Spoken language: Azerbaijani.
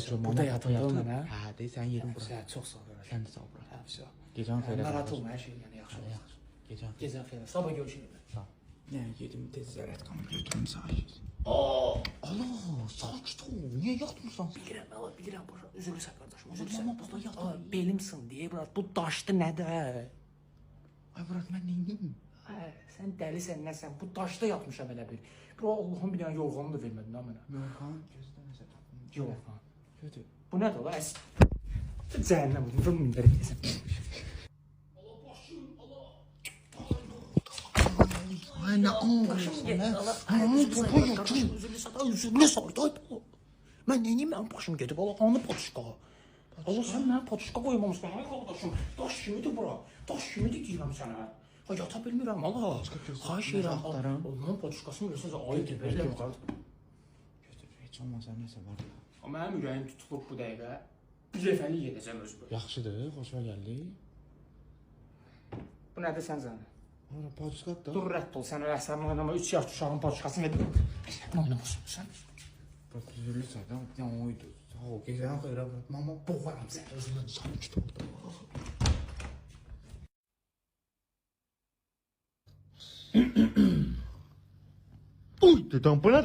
Burada yatın mənə. Hə, de sən yerin bura. Sən çox sağ ol. Sən də sağ ol bura. Hə, vəsə. Gecən xeyrə. Narahat olma, hər şey yəni yaxşı olacaq. Yaxşı. Gecən. Gecən xeyir. Sabah görüşürük. Sağ. Nə yedim tez zərət Götürüm sakit. Allah, sakit ol. Niyə yatmırsan? Bilirəm, başa. Üzülürsən qardaşım, Amma üzülürsən. burada yatma. Belim sındı, brat. Bu daşdı nədir? Ay bırak mən neyim? Hə, sən dəlisən, nəsən? Bu daşda yatmışam elə bir. Bro, Allah'ın bir dənə yorğanı da vermədin ha mənə. Yorğan gözdən nəsə tapın. Yorğan. Götür. Bu nədir la? Cəhənnəm oldu. Vurun minbəri deyəsən. Ay nə anlayırsan nə? Üzülü sardı. Mən neyim, mənim başım gedib, Allah, hanı patışqa? Allah, sən mənə patışqa qoymamışsın, ay qardaşım. Daş kimidir bura? Daş kimidir deyirəm sənə? Ha, yata bilmirəm, Allah. Xahiş edirəm. Onun patışqasını görürsünüz, ayıdır, belə yoxdur. Götür, heç olmasa nəsə var ya. Mənim ürəyim tutulub bu dəqiqə. Bir dəfəlik gedəcəm özümə. Yaxşıdır, xoşuma gəldi. Bu nədir sən zənə? Ora paçkat da. Dur, rədd ol, sən əsəbini oynama, 3 yaş uşağın patışqasını vedir. Əsəbini oynamasın sən. Bak üzülü zaten ya oydu. Sağ ol, gecən xeyrə bırak. Mama, boğaram sən özümün. Sakit ol da. Uy, dedim bu ne?